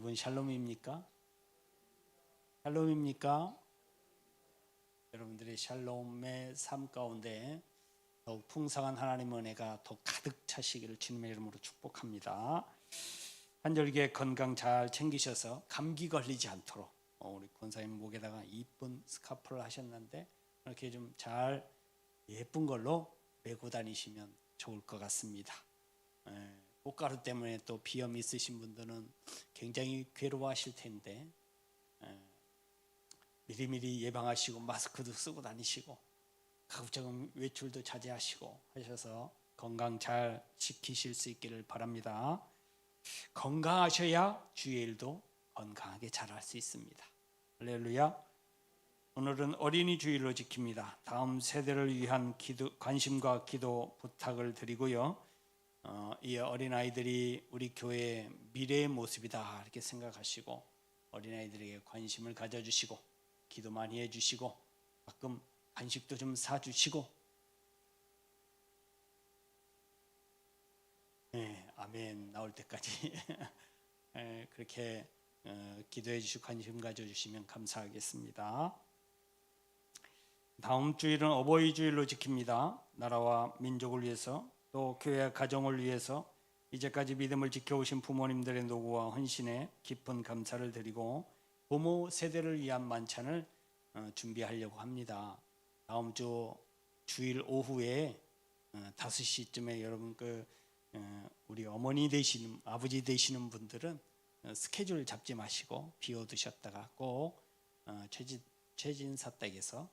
여러분 샬롬입니까? 샬롬입니까? 여러분들의 샬롬의 삶 가운데 더욱 풍성한 하나님의 은혜가 더 가득 차시기를 주님의 이름으로 축복합니다. 한절기에 건강 잘 챙기셔서 감기 걸리지 않도록 우리 권사님 목에다가 이쁜 스카프를 하셨는데 이렇게 좀 잘 예쁜 걸로 메고 다니시면 좋을 것 같습니다. 꽃가루 때문에 또 비염 있으신 분들은 굉장히 괴로워하실 텐데 미리미리 예방하시고 마스크도 쓰고 다니시고 가급적 외출도 자제하시고 하셔서 건강 잘 지키실 수 있기를 바랍니다. 건강하셔야 주의 일도 건강하게 잘할 수 있습니다. 할렐루야. 오늘은 어린이 주일로 지킵니다. 다음 세대를 위한 관심과 기도 부탁을 드리고요. 이 어린아이들이 우리 교회의 미래의 모습이다 이렇게 생각하시고 어린아이들에게 관심을 가져주시고 기도 많이 해주시고 가끔 간식도 좀 사주시고 아멘 나올 때까지 그렇게 기도해 주시고 관심 가져주시면 감사하겠습니다. 다음 주일은 어버이 주일로 지킵니다. 나라와 민족을 위해서 또 교회 가정을 위해서 이제까지 믿음을 지켜오신 부모님들의 노고와 헌신에 깊은 감사를 드리고 부모 세대를 위한 만찬을 준비하려고 합니다. 다음 주 주일 오후에 5시쯤에 여러분 우리 어머니 되시는 아버지 되시는 분들은 스케줄 잡지 마시고 비워두셨다가 꼭 최진사 댁에서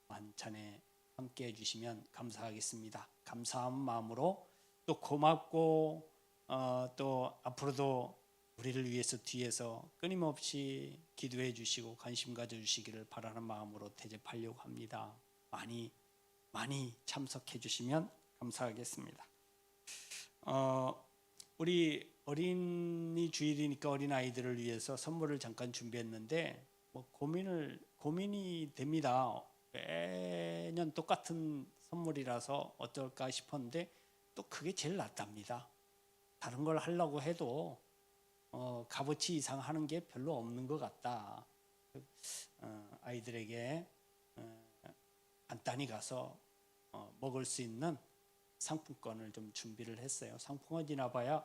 만찬에 함께 해주시면 감사하겠습니다. 감사한 마음으로 또 고맙고 또 앞으로도 우리를 위해서 뒤에서 끊임없이 기도해 주시고 관심 가져주시기를 바라는 마음으로 대접하려고 합니다. 많이 참석해 주시면 감사하겠습니다. 우리 어린이 주일이니까 어린 아이들을 위해서 선물을 잠깐 준비했는데 고민이 됩니다. 매년 똑같은 선물이라서 어떨까 싶었는데 또 그게 제일 낫답니다. 다른 걸 하려고 해도 값어치 이상 하는 게 별로 없는 것 같다. 아이들에게 간단히 가서 먹을 수 있는 상품권을 좀 준비를 했어요. 상품권이나 봐야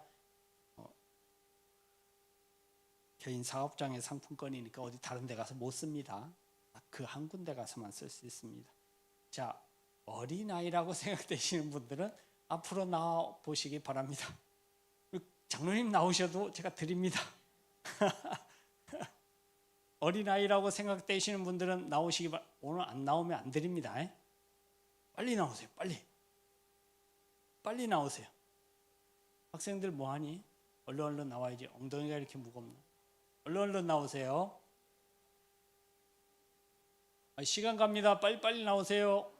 개인 사업장의 상품권이니까 어디 다른 데 가서 못 씁니다. 그 한 군데 가서만 쓸 수 있습니다. 자, 어린아이라고 생각되시는 분들은 앞으로 나와 보시기 바랍니다. 장로님 나오셔도 제가 드립니다. 어린아이라고 생각되시는 분들은 나오시기 바랍니다. 오늘 안 나오면 안 드립니다. 빨리 나오세요. 빨리 나오세요. 학생들 뭐하니? 얼른 나와야지. 엉덩이가 이렇게 무겁나? 얼른 나오세요. 시간 갑니다. 빨리 나오세요.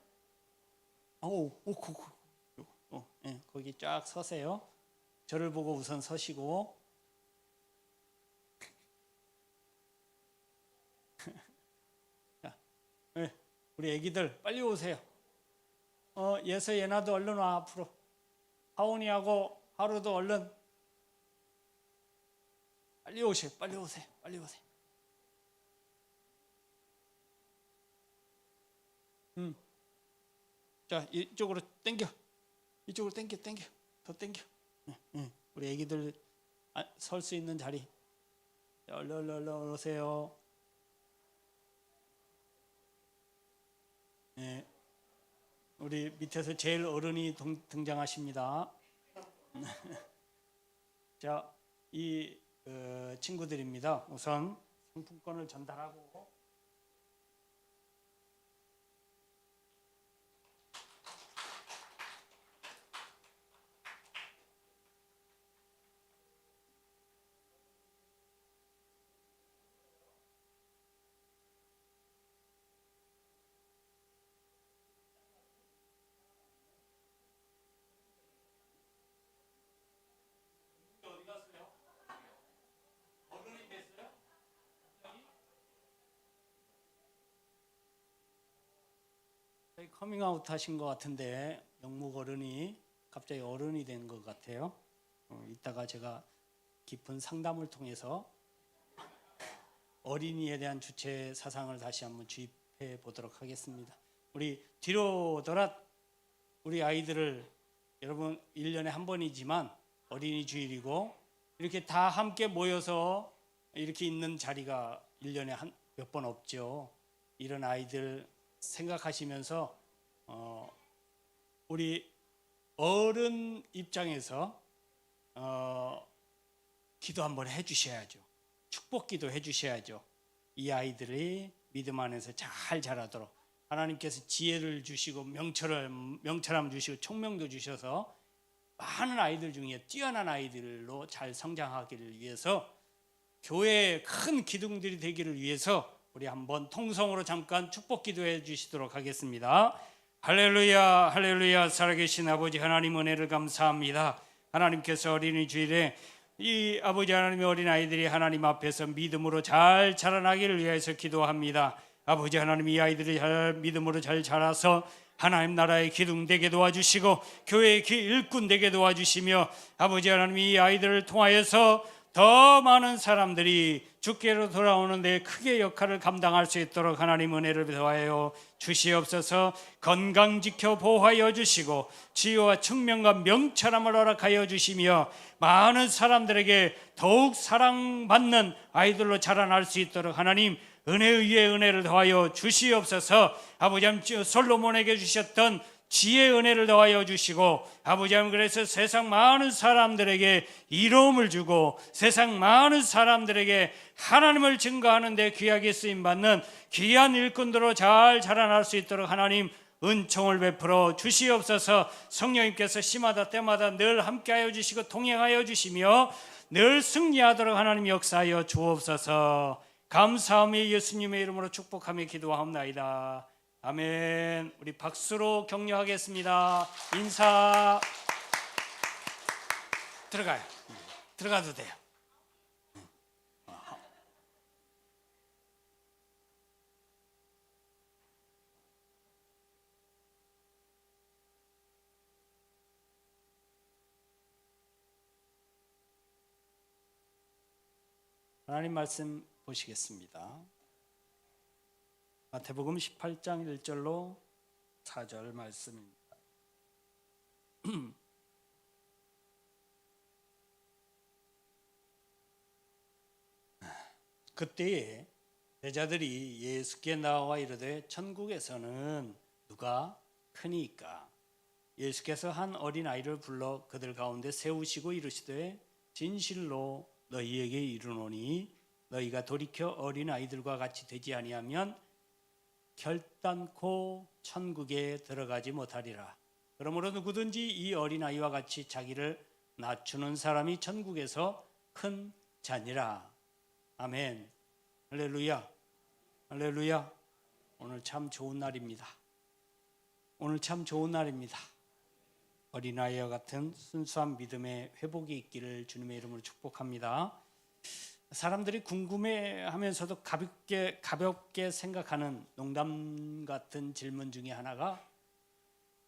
거기 쫙 서세요. 저를 보고 우선 서시고 우리 애기들 빨리 오세요. 예서 예나도 얼른 와. 앞으로 하온이하고 하루도 얼른 빨리 오세요. 자, 이쪽으로 당겨. 더 당겨. 우리 애기들 설 수 있는 자리. 얼른 오세요. 우리 밑에서 제일 어른이 등장하십니다. 자, 이 친구들입니다. 우선 상품권을 전달하고 커밍아웃 하신 것 같은데 영목 어른이 갑자기 어른이 된 것 같아요. 이따가 제가 깊은 상담을 통해서 어린이에 대한 주체 사상을 다시 한번 주입해 보도록 하겠습니다. 우리 뒤로 돌아 우리 아이들을 여러분 1년에 한 번이지만 어린이 주일이고 이렇게 다 함께 모여서 이렇게 있는 자리가 1년에 몇 번 없죠. 이런 아이들 생각하시면서 우리 어른 입장에서 기도 한번 해주셔야죠. 축복기도 해주셔야죠. 이 아이들이 믿음 안에서 잘 자라도록 하나님께서 지혜를 주시고 명철함 주시고 총명도 주셔서 많은 아이들 중에 뛰어난 아이들로 잘 성장하기를 위해서 교회의 큰 기둥들이 되기를 위해서 우리 한번 통성으로 잠깐 축복기도해 주시도록 하겠습니다. 할렐루야 할렐루야. 살아계신 아버지 하나님 은혜를 감사합니다. 하나님께서 어린이 주일에 이 아버지 하나님의 어린아이들이 하나님 앞에서 믿음으로 잘 자라나기를 위해서 기도합니다. 아버지 하나님, 이 아이들이 잘 믿음으로 잘 자라서 하나님 나라의 기둥 되게 도와주시고 교회의 일꾼 되게 도와주시며 아버지 하나님, 이 아이들을 통하여서 더 많은 사람들이 주께로 돌아오는 데 크게 역할을 감당할 수 있도록 하나님 은혜를 더하여 주시옵소서. 건강 지켜 보호하여 주시고 치유와 청명과 명철함을 허락하여 주시며 많은 사람들에게 더욱 사랑받는 아이들로 자라날 수 있도록 하나님 은혜 위에 은혜를 더하여 주시옵소서. 아버지 하나님, 솔로몬에게 주셨던 지혜의 은혜를 더하여 주시고 아버지 하나님, 그래서 세상 많은 사람들에게 이로움을 주고 세상 많은 사람들에게 하나님을 증거하는 데 귀하게 쓰임받는 귀한 일꾼들로 잘 자라날 수 있도록 하나님 은총을 베풀어 주시옵소서. 성령님께서 시마다 때마다 늘 함께하여 주시고 동행하여 주시며 늘 승리하도록 하나님 역사하여 주옵소서. 감사하며 예수님의 이름으로 축복하며 기도하옵나이다. 아멘. 우리 박수로 격려하겠습니다. 인사. 들어가요. 들어가도 돼요. 하나님 말씀 보시겠습니다. 마태복음 18장 1절로 4절 말씀입니다. 그때에 제자들이 예수께 나와 이르되 천국에서는 누가 크니까? 예수께서 한 어린아이를 불러 그들 가운데 세우시고 이르시되 진실로 너희에게 이르노니 너희가 돌이켜 어린아이들과 같이 되지 아니하면 결단코 천국에 들어가지 못하리라. 그러므로 누구든지 이 어린아이와 같이 자기를 낮추는 사람이 천국에서 큰 자니라. 아멘. 할렐루야. 할렐루야. 오늘 참 좋은 날입니다. 오늘 참 좋은 날입니다. 어린아이와 같은 순수한 믿음의 회복이 있기를 주님의 이름으로 축복합니다. 사람들이 궁금해하면서도 가볍게 생각하는 농담 같은 질문 중에 하나가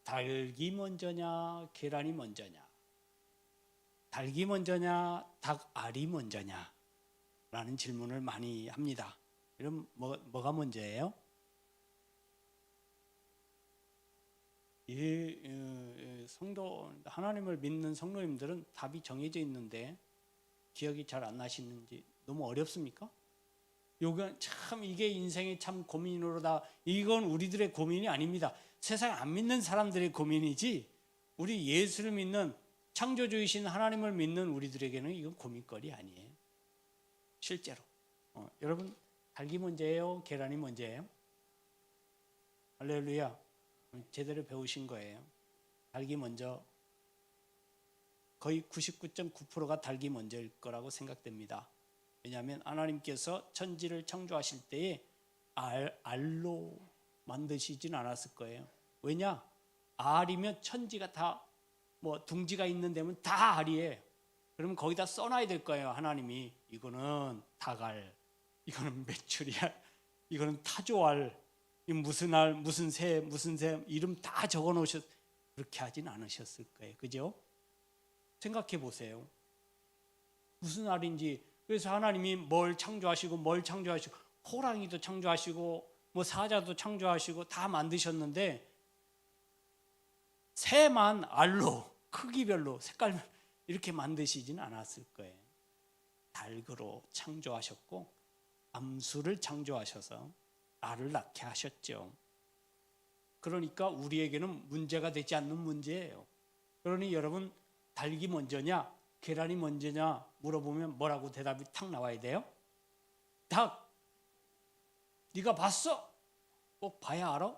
닭이 먼저냐 계란이 먼저냐, 닭이 먼저냐 닭알이 먼저냐 라는 질문을 많이 합니다. 그럼 뭐가 먼저예요? 성도, 하나님을 믿는 성도님들은 답이 정해져 있는데 기억이 잘 안 나시는지 너무 어렵습니까? 이건 참, 이게 인생의 참 고민으로다. 이건 우리들의 고민이 아닙니다. 세상 안 믿는 사람들의 고민이지 우리 예수를 믿는 창조주이신 하나님을 믿는 우리들에게는 이건 고민거리 아니에요. 실제로 여러분, 닭이 먼저예요? 계란이 먼저예요? 할렐루야. 제대로 배우신 거예요. 닭이 먼저, 거의 99.9%가 닭이 먼저일 거라고 생각됩니다. 왜냐하면 하나님께서 천지를 창조하실 때에 알로 만드시진 않았을 거예요. 왜냐? 알이면 천지가 다 둥지가 있는 데면 다 알이에요. 그러면 거기다 써놔야 될 거예요. 하나님이 이거는 닭알, 이거는 메추리알, 이거는 타조알, 이 무슨 알, 무슨 새 이름 다 적어 그렇게 하진 않으셨을 거예요. 그죠? 생각해 보세요. 무슨 알인지 그래서 하나님이 뭘 창조하시고 호랑이도 창조하시고 뭐 사자도 창조하시고 다 만드셨는데 새만 알로 크기별로 색깔별로 이렇게 만드시지는 않았을 거예요. 닭으로 창조하셨고 암수를 창조하셔서 알을 낳게 하셨죠. 그러니까 우리에게는 문제가 되지 않는 문제예요. 그러니 여러분, 닭이 먼저냐 계란이 먼저냐 물어보면 뭐라고 대답이 탁 나와야 돼요? 닭. 네가 봤어? 꼭 봐야 알아?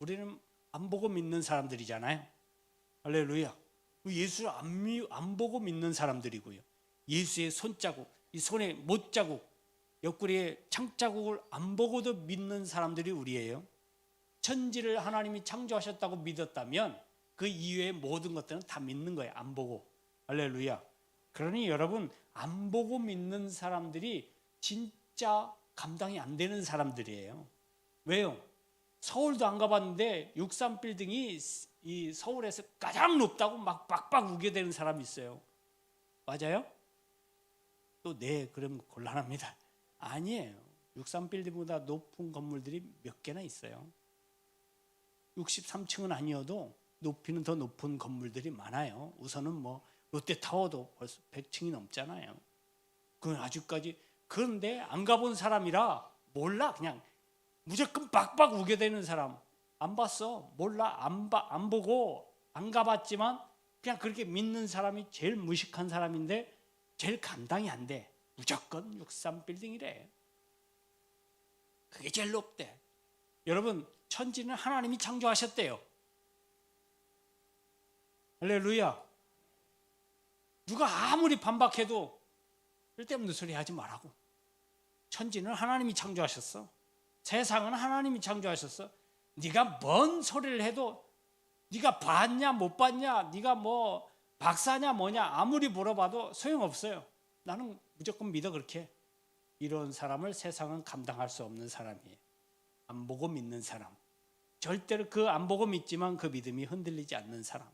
우리는 안 보고 믿는 사람들이잖아요. 할렐루야. 예수를 안 보고 믿는 사람들이고요. 예수의 손자국, 이 손에 못자국, 옆구리에 창자국을 안 보고도 믿는 사람들이 우리예요. 천지를 하나님이 창조하셨다고 믿었다면 그 이외의 모든 것들은 다 믿는 거예요. 안 보고. 할렐루야. 그러니 여러분, 안 보고 믿는 사람들이 진짜 감당이 안 되는 사람들이에요. 왜요? 서울도 안 가봤는데 63빌딩이 이 서울에서 가장 높다고 막 빡빡 우겨대는 사람이 있어요. 맞아요? 또 네, 그럼 곤란합니다. 아니에요. 63빌딩보다 높은 건물들이 몇 개나 있어요. 63층은 아니어도 높이는 더 높은 건물들이 많아요. 우선은 뭐 롯데타워도 벌써 100층이 넘잖아요. 그건 아직까지. 그런데 안 가본 사람이라 몰라. 그냥 무조건 빡빡 우겨대는 사람. 안 봤어. 몰라. 안 보고 안 가봤지만 그냥 그렇게 믿는 사람이 제일 무식한 사람인데 제일 감당이 안 돼. 무조건 63빌딩이래. 그게 제일 높대. 여러분, 천지는 하나님이 창조하셨대요. 할렐루야. 누가 아무리 반박해도 쓸데없는 소리 하지 말라고. 천지는 하나님이 창조하셨어. 세상은 하나님이 창조하셨어. 네가 뭔 소리를 해도, 네가 봤냐 못 봤냐, 네가 뭐 박사냐 뭐냐 아무리 물어봐도 소용없어요. 나는 무조건 믿어. 그렇게. 이런 사람을 세상은 감당할 수 없는 사람이에요. 안 보고 믿는 사람. 절대로 그 안 보고 믿지만 그 믿음이 흔들리지 않는 사람.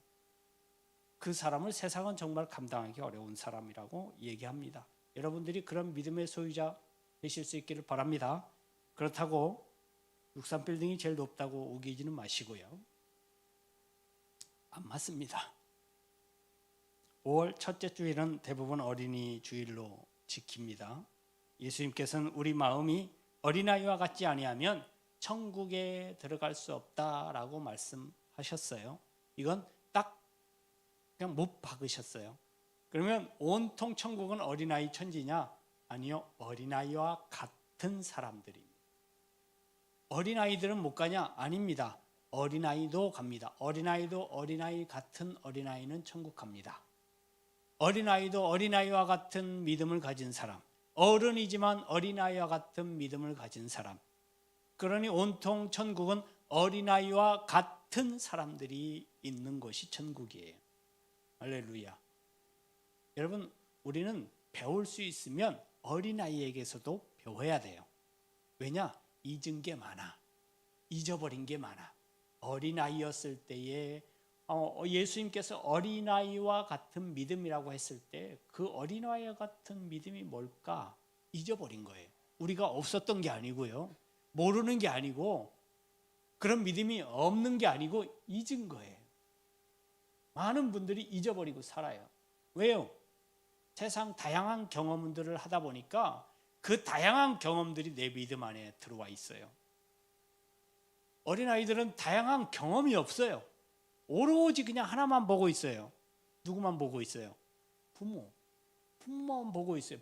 그 사람을 세상은 정말 감당하기 어려운 사람이라고 얘기합니다. 여러분들이 그런 믿음의 소유자 되실 수 있기를 바랍니다. 그렇다고 63빌딩이 제일 높다고 우기지는 마시고요. 안 맞습니다. 5월 첫째 주일은 대부분 어린이 주일로 지킵니다. 예수님께서는 우리 마음이 어린아이와 같지 아니하면 천국에 들어갈 수 없다라고 말씀하셨어요. 이건 딱 그냥 못 박으셨어요. 그러면 온통 천국은 어린아이 천지냐? 아니요, 어린아이와 같은 사람들입니다. 어린아이들은 못 가냐? 아닙니다. 어린아이도 갑니다. 어린아이도 어린아이 같은 어린아이는 천국 갑니다. 어린아이도 어린아이와 같은 믿음을 가진 사람, 어른이지만 어린아이와 같은 믿음을 가진 사람. 그러니 온통 천국은 어린아이와 같은 사람들이 있는 곳이 천국이에요. 할렐루야. 여러분, 우리는 배울 수 있으면 어린아이에게서도 배워야 돼요. 왜냐? 잊은 게 많아. 잊어버린 게 많아. 어린아이였을 때에 예수님께서 어린아이와 같은 믿음이라고 했을 때 그 어린아이와 같은 믿음이 뭘까? 잊어버린 거예요. 우리가 없었던 게 아니고요. 모르는 게 아니고 그런 믿음이 없는 게 아니고 잊은 거예요. 많은 분들이 잊어버리고 살아요. 왜요? 세상 다양한 경험들을 하다 보니까 그 다양한 경험들이 내 믿음 안에 들어와 있어요. 어린아이들은 다양한 경험이 없어요. 오로지 그냥 하나만 보고 있어요. 누구만 보고 있어요? 부모만 보고 있어요.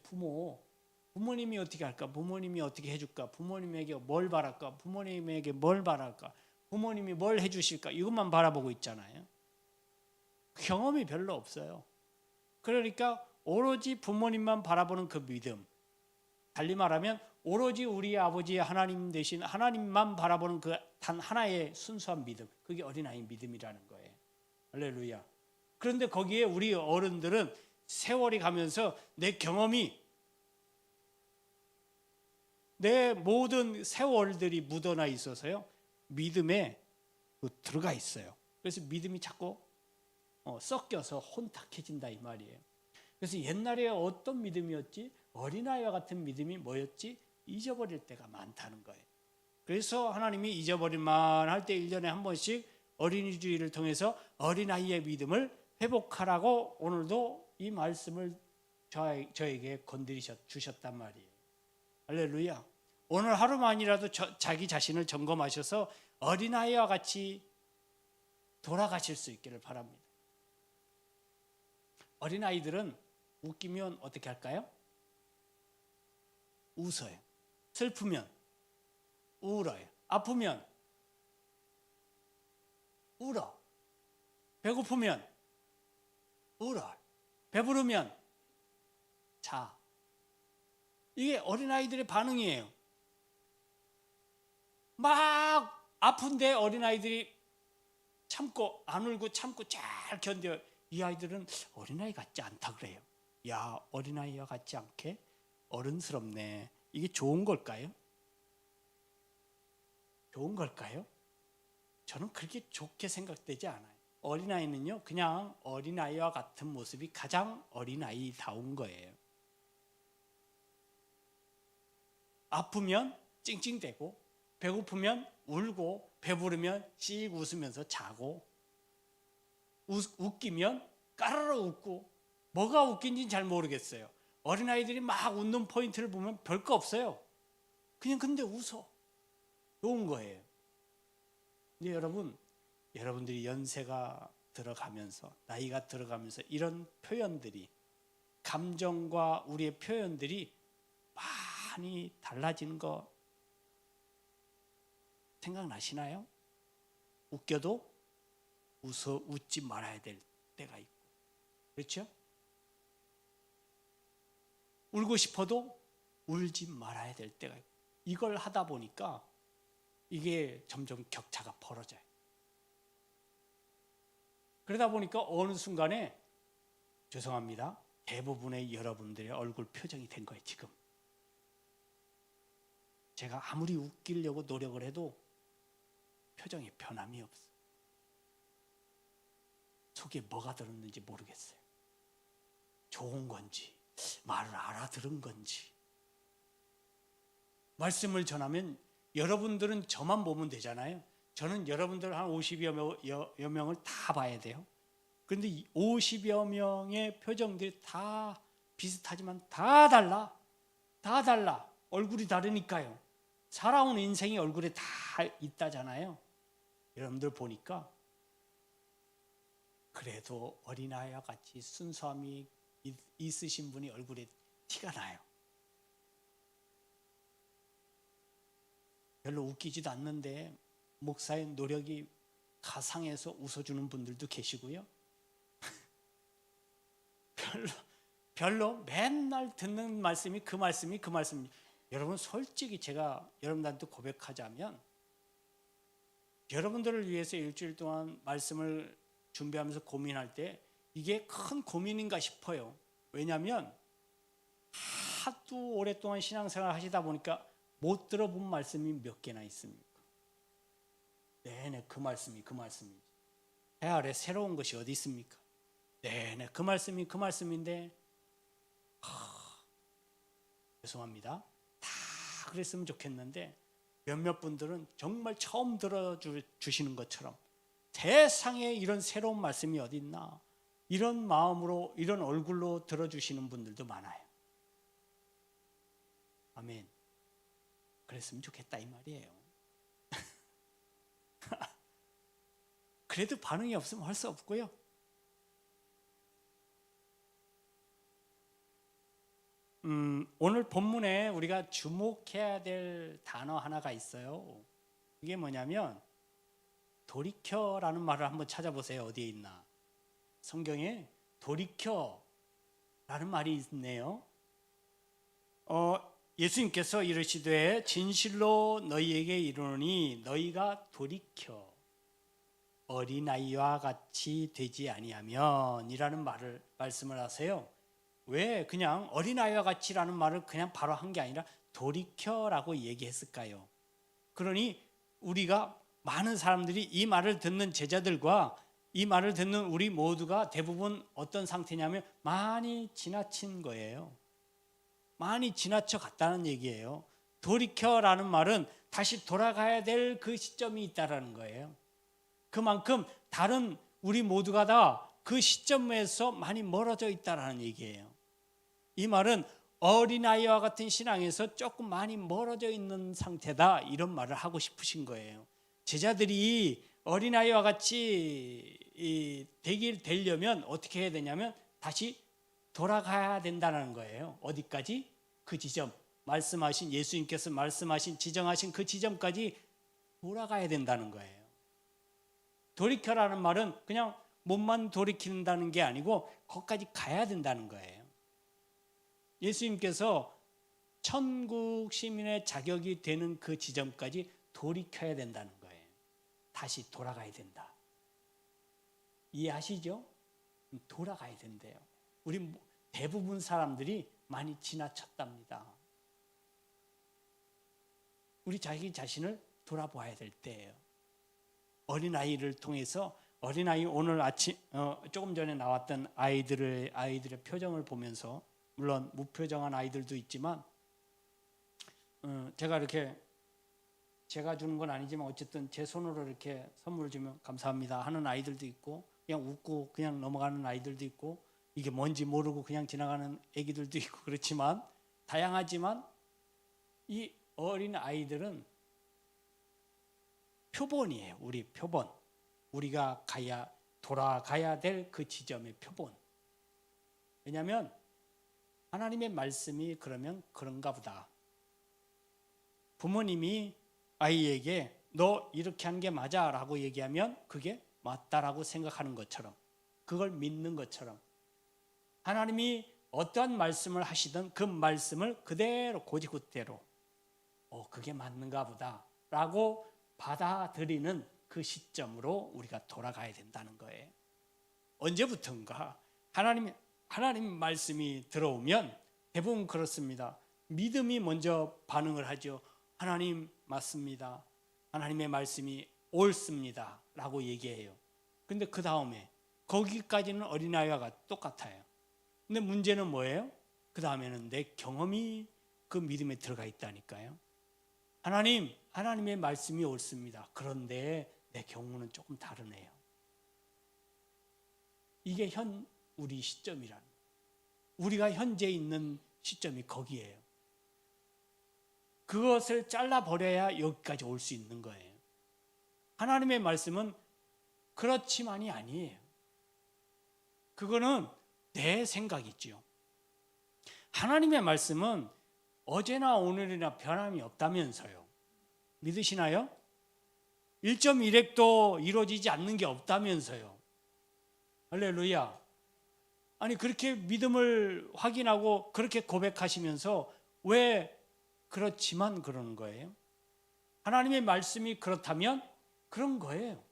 부모님이 어떻게 할까? 부모님이 어떻게 해줄까? 부모님에게 뭘 바랄까? 부모님에게 뭘 바랄까? 부모님이 뭘 해주실까? 이것만 바라보고 있잖아요. 경험이 별로 없어요. 그러니까 오로지 부모님만 바라보는 그 믿음, 달리 말하면 오로지 우리 아버지 하나님 대신 하나님만 바라보는 그 단 하나의 순수한 믿음, 그게 어린아이 믿음이라는 거예요. 할렐루야. 그런데 거기에 우리 어른들은 세월이 가면서 내 경험이, 내 모든 세월들이 묻어나 있어서요, 믿음에 들어가 있어요. 그래서 믿음이 자꾸 섞여서 혼탁해진다 이 말이에요. 그래서 옛날에 어떤 믿음이었지? 어린아이와 같은 믿음이 뭐였지? 잊어버릴 때가 많다는 거예요. 그래서 하나님이 잊어버릴만 할 때 1년에 한 번씩 어린이 주일을 통해서 어린아이의 믿음을 회복하라고 오늘도 이 말씀을 저에게 주셨단 말이에요. 할렐루야. 오늘 하루만이라도 자기 자신을 점검하셔서 어린아이와 같이 돌아가실 수 있기를 바랍니다. 어린아이들은 웃기면 어떻게 할까요? 웃어요. 슬프면 울어요. 아프면 울어. 배고프면 울어. 배부르면 자. 이게 어린아이들의 반응이에요. 막 아픈데 어린아이들이 참고 안 울고 참고 잘 견뎌요. 이 아이들은 어린아이 같지 않다 그래요. 야, 어린아이와 같지 않게 어른스럽네. 이게 좋은 걸까요? 좋은 걸까요? 저는 그렇게 좋게 생각되지 않아요. 어린아이는요, 그냥 어린아이와 같은 모습이 가장 어린아이다운 거예요. 아프면 찡찡대고, 배고프면 울고, 배부르면 씩 웃으면서 자고, 웃기면 까르르 웃고, 뭐가 웃긴지는 잘 모르겠어요. 어린아이들이 막 웃는 포인트를 보면 별거 없어요. 그냥 근데 웃어. 좋은 거예요. 근데 여러분들이 연세가 들어가면서, 나이가 들어가면서 이런 표현들이, 감정과 우리의 표현들이 많이 달라지는 거 생각나시나요? 웃겨도 웃지 말아야 될 때가 있고, 그렇죠? 울고 싶어도 울지 말아야 될 때가 있고, 이걸 하다 보니까 이게 점점 격차가 벌어져요. 그러다 보니까 어느 순간에 죄송합니다. 대부분의 여러분들의 얼굴 표정이 된 거예요, 지금. 제가 아무리 웃기려고 노력을 해도 표정에 변함이 없어요. 속에 뭐가 들었는지 모르겠어요. 좋은 건지, 말을 알아들은 건지. 말씀을 전하면 여러분들은 저만 보면 되잖아요. 저는 여러분들 한 50여 명을 다 봐야 돼요. 그런데 이 50여 명의 표정들이 다 비슷하지만 다 달라. 다 달라. 얼굴이 다르니까요. 살아온 인생이 얼굴에 다 있다잖아요. 여러분들 보니까 그래도 어린아이와 같이 순수함이 있으신 분이 얼굴에 티가 나요. 별로 웃기지도 않는데 목사의 노력이 가상해서 웃어주는 분들도 계시고요. 별로 맨날 듣는 말씀이 그 말씀이. 여러분, 솔직히 제가 여러분들한테 고백하자면, 여러분들을 위해서 일주일 동안 말씀을 준비하면서 고민할 때 이게 큰 고민인가 싶어요. 왜냐하면 하도 오랫동안 신앙생활 하시다 보니까 못 들어본 말씀이 몇 개나 있습니까? 네네, 그 말씀이지. 배 아래 새로운 것이 어디 있습니까? 네네, 그 말씀인데 죄송합니다. 다 그랬으면 좋겠는데 몇몇 분들은 정말 처음 들어주시는 것처럼 세상에 이런 새로운 말씀이 어디 있나, 이런 마음으로, 이런 얼굴로 들어주시는 분들도 많아요. 아멘. 그랬으면 좋겠다 이 말이에요. 그래도 반응이 없으면 할 수 없고요. 오늘 본문에 우리가 주목해야 될 단어 하나가 있어요. 이게 뭐냐면 돌이켜라는 말을 한번 찾아보세요. 어디에 있나? 성경에 돌이켜라는 말이 있네요. 예수님께서 이르시되 진실로 너희에게 이르노니 너희가 돌이켜 어린아이와 같이 되지 아니하면 이라는 말씀을 하세요. 왜 그냥 어린아이와 같이라는 말을 그냥 바로 한 게 아니라 돌이켜라고 얘기했을까요? 그러니 우리가 많은 사람들이 이 말을 듣는 제자들과 이 말을 듣는 우리 모두가 대부분 어떤 상태냐면 많이 지나친 거예요. 많이 지나쳐 갔다는 얘기예요. 돌이켜라는 말은 다시 돌아가야 될 그 시점이 있다라는 거예요. 그만큼 다른 우리 모두가 다 그 시점에서 많이 멀어져 있다라는 얘기예요. 이 말은 어린아이와 같은 신앙에서 조금 많이 멀어져 있는 상태다, 이런 말을 하고 싶으신 거예요. 제자들이 어린아이와 같이 되려면 어떻게 해야 되냐면 다시 돌아가야 된다는 거예요. 어디까지? 그 지점, 말씀하신, 예수님께서 말씀하신, 지정하신 그 지점까지 돌아가야 된다는 거예요. 돌이켜라는 말은 그냥 몸만 돌이킨다는 게 아니고 거기까지 가야 된다는 거예요. 예수님께서 천국 시민의 자격이 되는 그 지점까지 돌이켜야 된다는 거예요. 다시 돌아가야 된다. 이해하시죠? 돌아가야 된대요. 우리 대부분 사람들이 많이 지나쳤답니다. 우리 자기 자신을 돌아봐야 될 때예요. 어린아이를 통해서, 어린아이 오늘 아침 조금 전에 나왔던 아이들의 표정을 보면서, 물론 무표정한 아이들도 있지만 제가 이렇게 제가 주는 건 아니지만 어쨌든 제 손으로 이렇게 선물을 주면 감사합니다 하는 아이들도 있고, 그냥 웃고 그냥 넘어가는 아이들도 있고, 이게 뭔지 모르고 그냥 지나가는 애기들도 있고, 그렇지만 다양하지만 이 어린 아이들은 표본이에요. 우리 표본, 우리가 돌아가야 될 그 지점의 표본. 왜냐하면 하나님의 말씀이 그러면 그런가 보다. 부모님이 아이에게 너 이렇게 한 게 맞아 라고 얘기하면 그게 맞다라고 생각하는 것처럼, 그걸 믿는 것처럼, 하나님이 어떠한 말씀을 하시든 그 말씀을 그대로 고지굿대로 그게 맞는가 보다 라고 받아들이는 그 시점으로 우리가 돌아가야 된다는 거예요. 언제부턴가 하나님 말씀이 들어오면 대부분 그렇습니다. 믿음이 먼저 반응을 하죠. 하나님 맞습니다. 하나님의 말씀이 옳습니다 라고 얘기해요. 근데 그 다음에 거기까지는 어린아이와 똑같아요. 근데 문제는 뭐예요? 그 다음에는 내 경험이 그 믿음에 들어가 있다니까요. 하나님의 말씀이 옳습니다. 그런데 내 경우는 조금 다르네요. 이게 우리 시점이란, 우리가 현재 있는 시점이 거기에요. 그것을 잘라버려야 여기까지 올 수 있는 거예요. 하나님의 말씀은 그렇지만이 아니에요. 그거는 내 생각이지요. 하나님의 말씀은 어제나 오늘이나 변함이 없다면서요. 믿으시나요? 1.1핵도 이루어지지 않는 게 없다면서요. 할렐루야. 아니 그렇게 믿음을 확인하고 그렇게 고백하시면서 왜 그렇지만 그러는 거예요? 하나님의 말씀이 그렇다면 그런 거예요.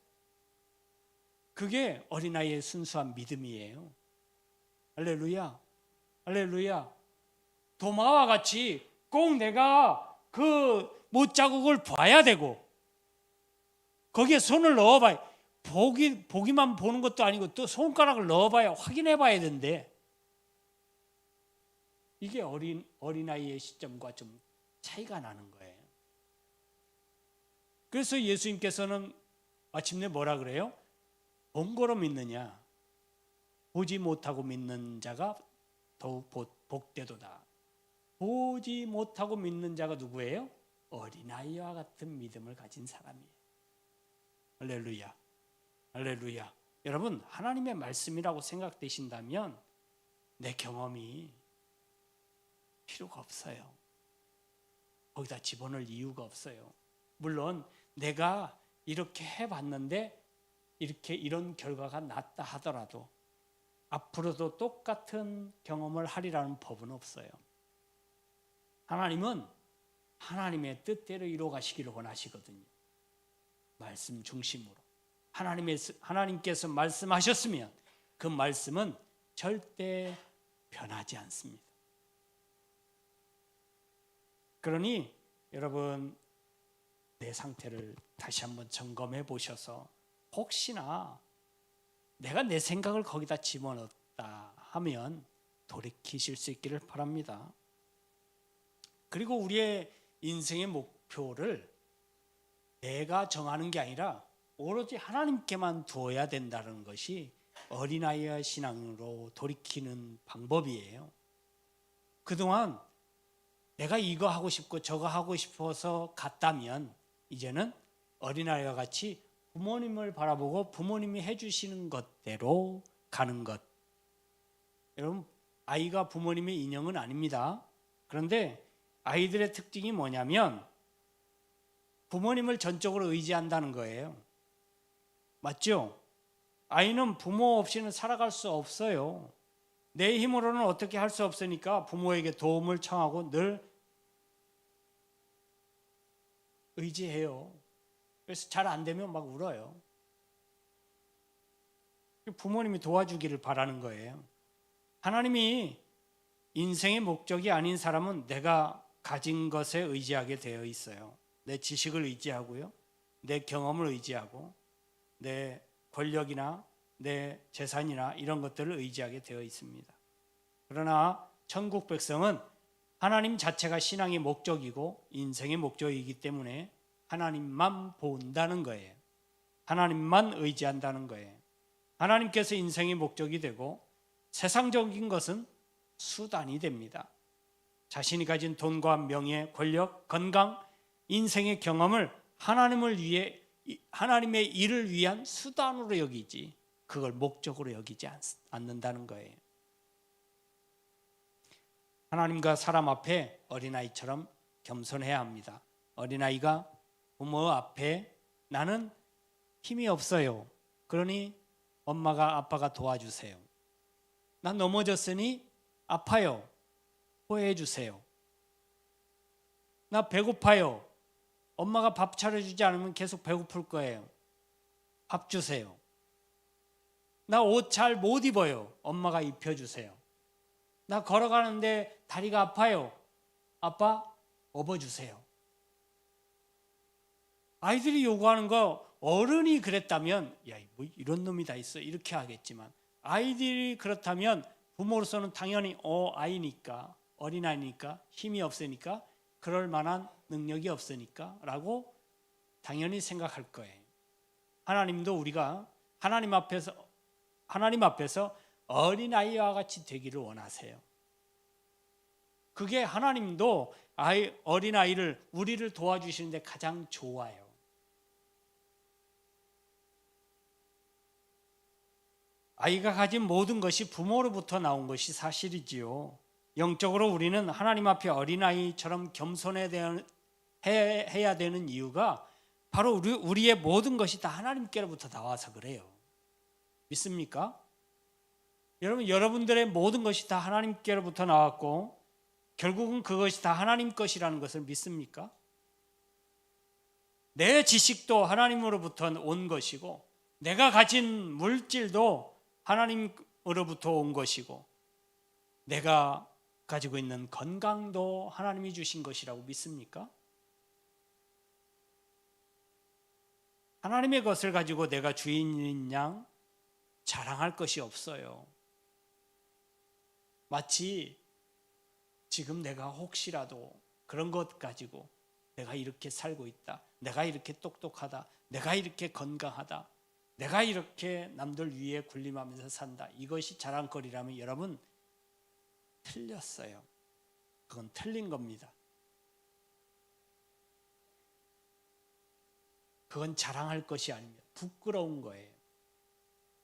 그게 어린아이의 순수한 믿음이에요. 할렐루야. 할렐루야. 도마와 같이 꼭 내가 그 못자국을 봐야 되고 거기에 손을 넣어봐야, 보기만 보는 것도 아니고 또 손가락을 넣어봐야, 확인해봐야 된대. 이게 어린아이의 시점과 좀 차이가 나는 거예요. 그래서 예수님께서는 마침내 뭐라 그래요? 본거로 믿느냐, 보지 못하고 믿는 자가 더욱 복되도다. 보지 못하고 믿는 자가 누구예요? 어린아이와 같은 믿음을 가진 사람이에요. 할렐루야. 할렐루야. 여러분, 하나님의 말씀이라고 생각되신다면 내 경험이 필요가 없어요. 거기다 집어넣을 이유가 없어요. 물론 내가 이렇게 해봤는데 이런 결과가 났다 하더라도 앞으로도 똑같은 경험을 하리라는 법은 없어요. 하나님은 하나님의 뜻대로 이루어 가시기를 원하시거든요. 말씀 중심으로. 하나님께서 말씀하셨으면 그 말씀은 절대 변하지 않습니다. 그러니 여러분, 내 상태를 다시 한번 점검해 보셔서 혹시나 내가 내 생각을 거기다 집어넣었다 하면 돌이키실 수 있기를 바랍니다. 그리고 우리의 인생의 목표를 내가 정하는 게 아니라 오로지 하나님께만 두어야 된다는 것이 어린아이의 신앙으로 돌이키는 방법이에요. 그동안 내가 이거 하고 싶고 저거 하고 싶어서 갔다면 이제는 어린아이와 같이 부모님을 바라보고 부모님이 해주시는 것대로 가는 것. 여러분, 아이가 부모님의 인형은 아닙니다. 그런데 아이들의 특징이 뭐냐면 부모님을 전적으로 의지한다는 거예요. 맞죠? 아이는 부모 없이는 살아갈 수 없어요. 내 힘으로는 어떻게 할 수 없으니까 부모에게 도움을 청하고 늘 의지해요. 그래서 잘 안 되면 막 울어요. 부모님이 도와주기를 바라는 거예요. 하나님이 인생의 목적이 아닌 사람은 내가 가진 것에 의지하게 되어 있어요. 내 지식을 의지하고요. 내 경험을 의지하고 내 권력이나 내 재산이나 이런 것들을 의지하게 되어 있습니다. 그러나 천국 백성은 하나님 자체가 신앙의 목적이고 인생의 목적이기 때문에 하나님만 본다는 거예요. 하나님만 의지한다는 거예요. 하나님께서 인생의 목적이 되고 세상적인 것은 수단이 됩니다. 자신이 가진 돈과 명예, 권력, 건강, 인생의 경험을 하나님을 위해 하나님의 일을 위한 수단으로 여기지 그걸 목적으로 여기지 않는다는 거예요. 하나님과 사람 앞에 어린아이처럼 겸손해야 합니다. 어린아이가 부모 앞에 나는 힘이 없어요. 그러니 엄마가 아빠가 도와주세요. 난 넘어졌으니 아파요. 호해해 주세요. 나 배고파요. 엄마가 밥 차려주지 않으면 계속 배고플 거예요. 밥 주세요. 나 옷 잘 못 입어요. 엄마가 입혀주세요. 나 걸어가는데 다리가 아파요. 아빠 업어주세요. 아이들이 요구하는 거 어른이 그랬다면 야, 뭐 이런 놈이 다 있어 이렇게 하겠지만 아이들이 그렇다면 부모로서는 당연히 아이니까 어린아이니까 힘이 없으니까 그럴 만한 능력이 없으니까 라고 당연히 생각할 거예요. 하나님도 우리가 하나님 앞에서 어린아이와 같이 되기를 원하세요. 그게 하나님도 어린아이를 우리를 도와주시는데 가장 좋아요. 아이가 가진 모든 것이 부모로부터 나온 것이 사실이지요. 영적으로 우리는 하나님 앞에 어린아이처럼 겸손해야 되는 이유가 바로 우리의 모든 것이 다 하나님께로부터 나와서 그래요. 믿습니까? 여러분들의 모든 것이 다 하나님께로부터 나왔고 결국은 그것이 다 하나님 것이라는 것을 믿습니까? 내 지식도 하나님으로부터 온 것이고 내가 가진 물질도 하나님으로부터 온 것이고 내가 가지고 있는 건강도 하나님이 주신 것이라고 믿습니까? 하나님의 것을 가지고 내가 주인인 양 자랑할 것이 없어요. 마치 지금 내가 혹시라도 그런 것 가지고 내가 이렇게 살고 있다, 내가 이렇게 똑똑하다, 내가 이렇게 건강하다, 내가 이렇게 남들 위에 군림하면서 산다, 이것이 자랑거리라면 여러분 틀렸어요. 그건 틀린 겁니다. 그건 자랑할 것이 아닙니다. 부끄러운 거예요.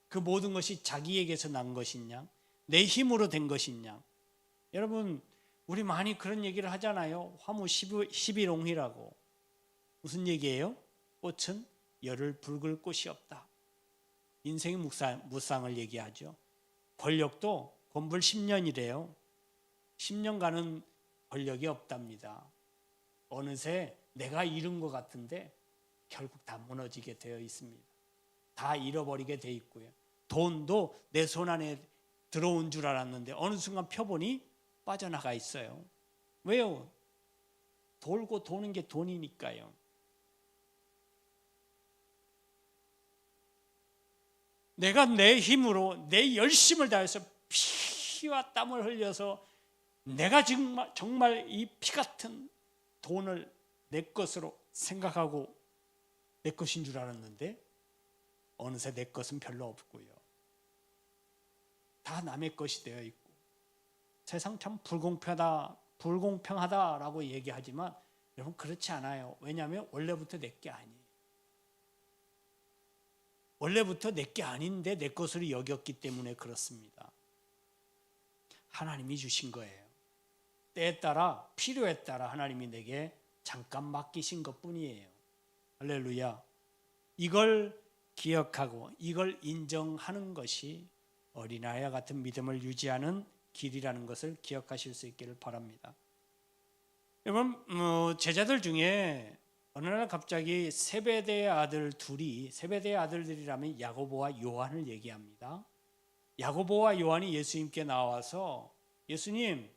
그 모든 것이 자기에게서 난 것이냐, 내 힘으로 된 것이냐. 여러분 우리 많이 그런 얘기를 하잖아요. 화무 11홍이라고. 무슨 얘기예요? 꽃은 열을 붉을 꽃이 없다. 인생의 무쌍을 얘기하죠. 권력도 권불 10년이래요. 10년간은 권력이 없답니다. 어느새 내가 잃은 것 같은데 결국 다 무너지게 되어 있습니다. 다 잃어버리게 돼 있고요. 돈도 내 손 안에 들어온 줄 알았는데 어느 순간 펴보니 빠져나가 있어요. 왜요? 돌고 도는 게 돈이니까요. 내가 내 힘으로 내 열심을 다해서 피와 땀을 흘려서 내가 정말 이 피 같은 돈을 내 것으로 생각하고 내 것인 줄 알았는데 어느새 내 것은 별로 없고요. 다 남의 것이 되어 있고 세상 참 불공평하다라고 얘기하지만 여러분 그렇지 않아요. 왜냐하면 원래부터 내 게 아니에요. 원래부터 내 게 아닌데 내 것으로 여겼기 때문에 그렇습니다. 하나님이 주신 거예요. 때에 따라 필요에 따라 하나님이 내게 잠깐 맡기신 것뿐이에요. 할렐루야. 이걸 기억하고 이걸 인정하는 것이 어린아이와 같은 믿음을 유지하는 길이라는 것을 기억하실 수 있기를 바랍니다. 여러분 제자들 중에 어느 날 갑자기 세베대의 아들 둘이, 세베대의 아들들이라면 야고보와 요한을 얘기합니다. 야고보와 요한이 예수님께 나와서 예수님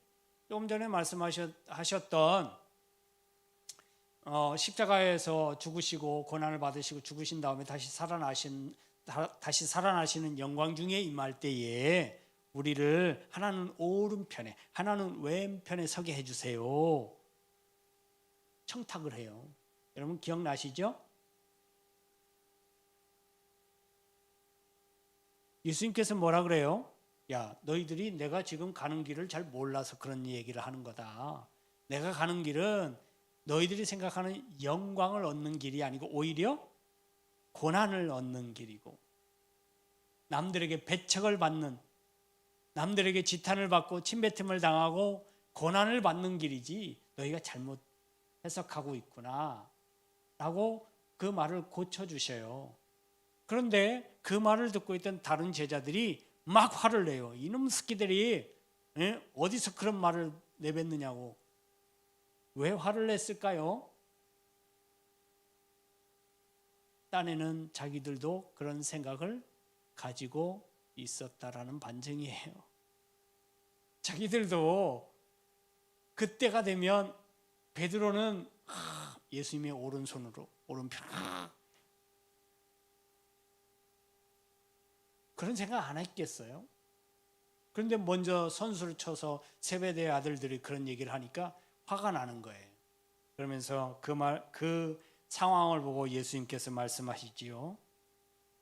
조금 전에 말씀하셨던 십자가에서 죽으시고 고난을 받으시고 죽으신 다음에 다시 살아나시는 영광 중에 임할 때에 우리를 하나는 오른편에 하나는 왼편에 서게 해주세요. 청탁을 해요. 여러분 기억나시죠? 예수님께서 뭐라 그래요? 야, 너희들이 내가 지금 가는 길을 잘 몰라서 그런 얘기를 하는 거다. 내가 가는 길은 너희들이 생각하는 영광을 얻는 길이 아니고 오히려 고난을 얻는 길이고 남들에게 배척을 받는, 남들에게 지탄을 받고 침뱉음을 당하고 고난을 받는 길이지 너희가 잘못 해석하고 있구나 라고 그 말을 고쳐주셔요. 그런데 그 말을 듣고 있던 다른 제자들이 막 화를 내요. 이놈 스키들이 어디서 그런 말을 내뱉느냐고. 왜 화를 냈을까요? 딴에는 자기들도 그런 생각을 가지고 있었다라는 반증이에요. 자기들도 그때가 되면 베드로는 예수님의 오른손으로 오른편 그런 생각 안 했겠어요? 그런데 먼저 선수를 쳐서 세베대의 아들들이 그런 얘기를 하니까 화가 나는 거예요. 그러면서 그 상황을 보고 예수님께서 말씀하시지요.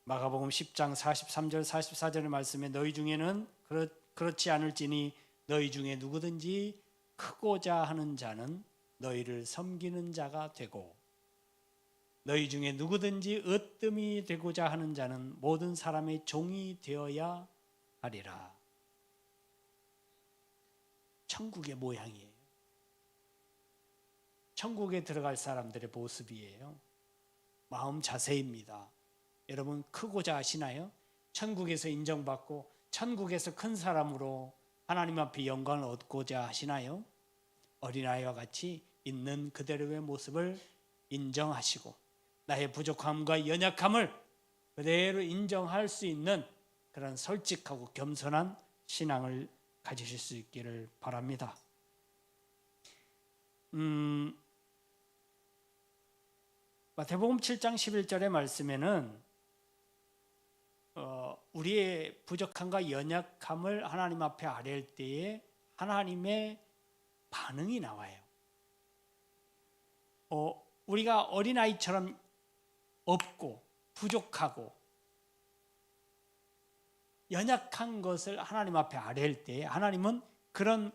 마가복음 10장 43절 44절의 말씀에 너희 중에는 그렇지 않을지니 너희 중에 누구든지 크고자 하는 자는 너희를 섬기는 자가 되고 너희 중에 누구든지 으뜸이 되고자 하는 자는 모든 사람의 종이 되어야 하리라. 천국의 모양이에요. 천국에 들어갈 사람들의 모습이에요. 마음 자세입니다. 여러분 크고자 하시나요? 천국에서 인정받고 천국에서 큰 사람으로 하나님 앞에 영광을 얻고자 하시나요? 어린아이와 같이 있는 그대로의 모습을 인정하시고 나의 부족함과 연약함을 그대로 인정할 수 있는 그런 솔직하고 겸손한 신앙을 가지실 수 있기를 바랍니다. 마태복음 7장 11절의 말씀에는 우리의 부족함과 연약함을 하나님 앞에 아뢰을 때에 하나님의 반응이 나와요. 우리가 어린아이처럼 없고 부족하고 연약한 것을 하나님 앞에 아뢰을 때에 하나님은 그런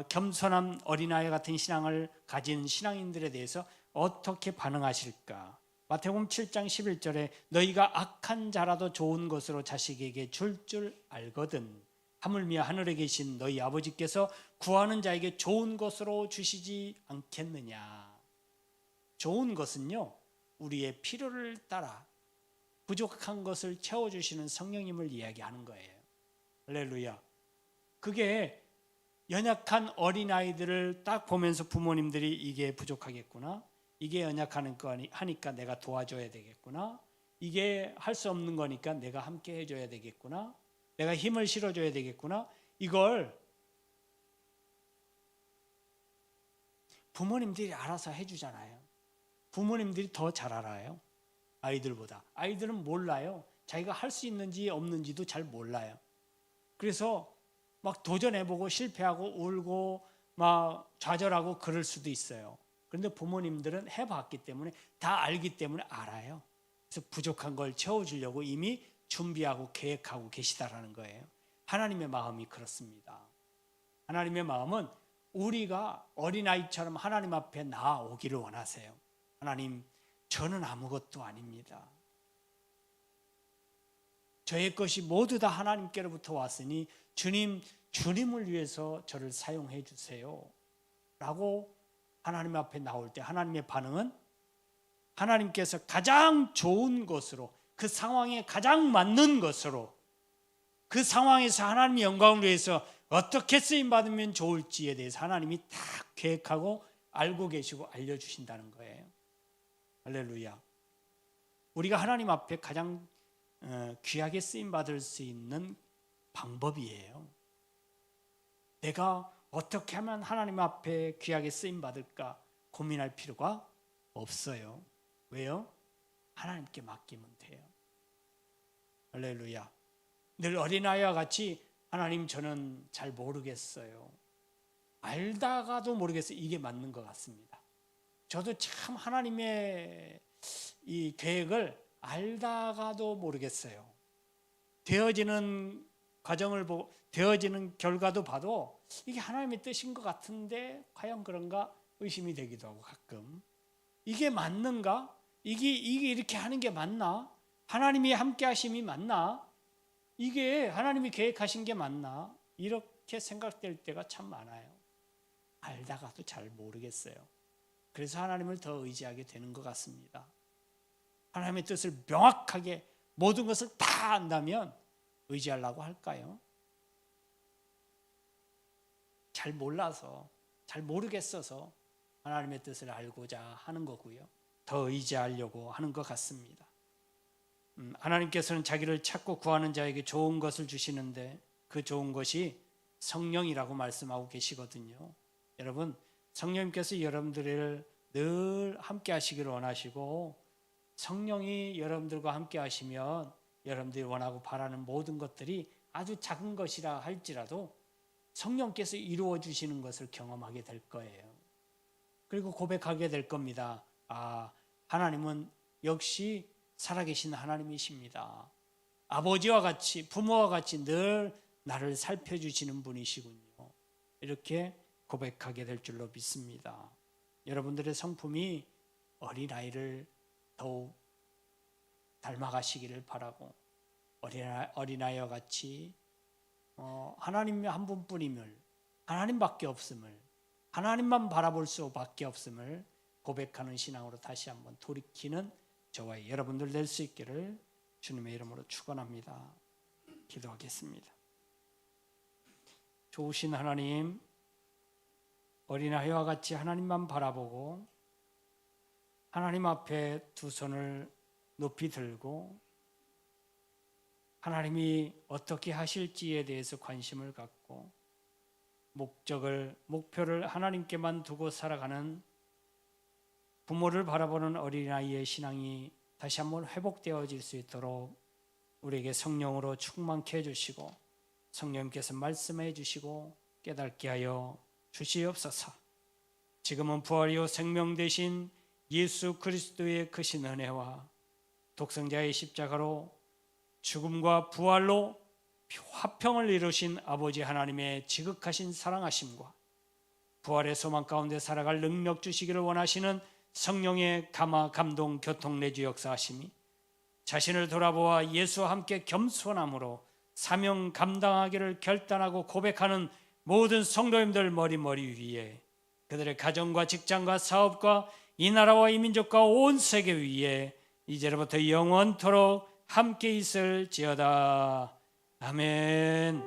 겸손한 어린아이 같은 신앙을 가진 신앙인들에 대해서 어떻게 반응하실까? 마태복음 7장 11절에 너희가 악한 자라도 좋은 것으로 자식에게 줄 알거든 하물며 하늘에 계신 너희 아버지께서 구하는 자에게 좋은 것으로 주시지 않겠느냐. 좋은 것은요 우리의 필요를 따라 부족한 것을 채워주시는 성령님을 이야기하는 거예요. 할렐루야. 그게 연약한 어린아이들을 딱 보면서 부모님들이 이게 부족하겠구나, 이게 연약한 거 하니까 내가 도와줘야 되겠구나, 이게 할 수 없는 거니까 내가 함께 해줘야 되겠구나, 내가 힘을 실어줘야 되겠구나, 이걸 부모님들이 알아서 해주잖아요. 부모님들이 더 잘 알아요. 아이들보다. 아이들은 몰라요. 자기가 할 수 있는지 없는지도 잘 몰라요. 그래서 막 도전해보고 실패하고 울고 막 좌절하고 그럴 수도 있어요. 그런데 부모님들은 해봤기 때문에 다 알기 때문에 알아요. 그래서 부족한 걸 채워주려고 이미 준비하고 계획하고 계시다라는 거예요. 하나님의 마음이 그렇습니다. 하나님의 마음은 우리가 어린아이처럼 하나님 앞에 나아오기를 원하세요. 하나님, 저는 아무것도 아닙니다. 저의 것이 모두 다 하나님께로부터 왔으니 주님을 위해서 저를 사용해 주세요 라고 하나님 앞에 나올 때 하나님의 반응은 하나님께서 가장 좋은 것으로, 그 상황에 가장 맞는 것으로, 그 상황에서 하나님의 영광을 위해서 어떻게 쓰임받으면 좋을지에 대해서 하나님이 다 계획하고 알고 계시고 알려주신다는 거예요. 할렐루야. 우리가 하나님 앞에 가장 귀하게 쓰임받을 수 있는 방법이에요. 내가 어떻게 하면 하나님 앞에 귀하게 쓰임받을까 고민할 필요가 없어요. 왜요? 하나님께 맡기면 돼요. 할렐루야. 늘 어린아이와 같이 하나님, 저는 잘 모르겠어요. 알다가도 모르겠어요. 이게 맞는 것 같습니다. 저도 참 하나님의 이 계획을 알다가도 모르겠어요. 되어지는 과정을 보고 되어지는 결과도 봐도 이게 하나님의 뜻인 것 같은데 과연 그런가 의심이 되기도 하고, 가끔 이게 맞는가? 이게 이렇게 하는 게 맞나? 하나님이 함께 하심이 맞나? 이게 하나님이 계획하신 게 맞나? 이렇게 생각될 때가 참 많아요. 알다가도 잘 모르겠어요. 그래서 하나님을 더 의지하게 되는 것 같습니다. 하나님의 뜻을 명확하게 모든 것을 다 안다면 의지하려고 할까요? 잘 몰라서, 잘 모르겠어서 하나님의 뜻을 알고자 하는 거고요. 더 의지하려고 하는 것 같습니다. 하나님께서는 자기를 찾고 구하는 자에게 좋은 것을 주시는데 그 좋은 것이 성령이라고 말씀하고 계시거든요. 여러분, 성령님께서 여러분들을 늘 함께 하시기를 원하시고, 성령이 여러분들과 함께 하시면 여러분들이 원하고 바라는 모든 것들이 아주 작은 것이라 할지라도 성령께서 이루어 주시는 것을 경험하게 될 거예요. 그리고 고백하게 될 겁니다. 아, 하나님은 역시 살아계신 하나님이십니다. 아버지와 같이, 부모와 같이 늘 나를 살펴주시는 분이시군요. 이렇게 고백하게 될 줄로 믿습니다. 여러분들의 성품이 어린아이를 더욱 닮아가시기를 바라고, 어린아이와 같이 하나님 한 분뿐임을, 하나님밖에 없음을, 하나님만 바라볼 수밖에 없음을 고백하는 신앙으로 다시 한번 돌이키는 저와 여러분들 될 수 있기를 주님의 이름으로 축원합니다. 기도하겠습니다. 좋으신 하나님, 어린아이와 같이 하나님만 바라보고 하나님 앞에 두 손을 높이 들고 하나님이 어떻게 하실지에 대해서 관심을 갖고 목표를 하나님께만 두고 살아가는 부모를 바라보는 어린아이의 신앙이 다시 한번 회복되어질 수 있도록 우리에게 성령으로 충만케 해주시고, 성령님께서 말씀해 주시고 깨닫게 하여 주시옵소서. 지금은 부활이요 생명 되신 예수 그리스도의 크신 은혜와 독생자의 십자가로 죽음과 부활로 화평을 이루신 아버지 하나님의 지극하신 사랑하심과 부활의 소망 가운데 살아갈 능력 주시기를 원하시는 성령의 감화, 감동, 교통, 내주 역사하심이 자신을 돌아보아 예수와 함께 겸손함으로 사명 감당하기를 결단하고 고백하는 모든 성도님들 머리 위에, 그들의 가정과 직장과 사업과 이 나라와 이 민족과 온 세계 위에 이제로부터 영원토록 함께 있을지어다. 아멘.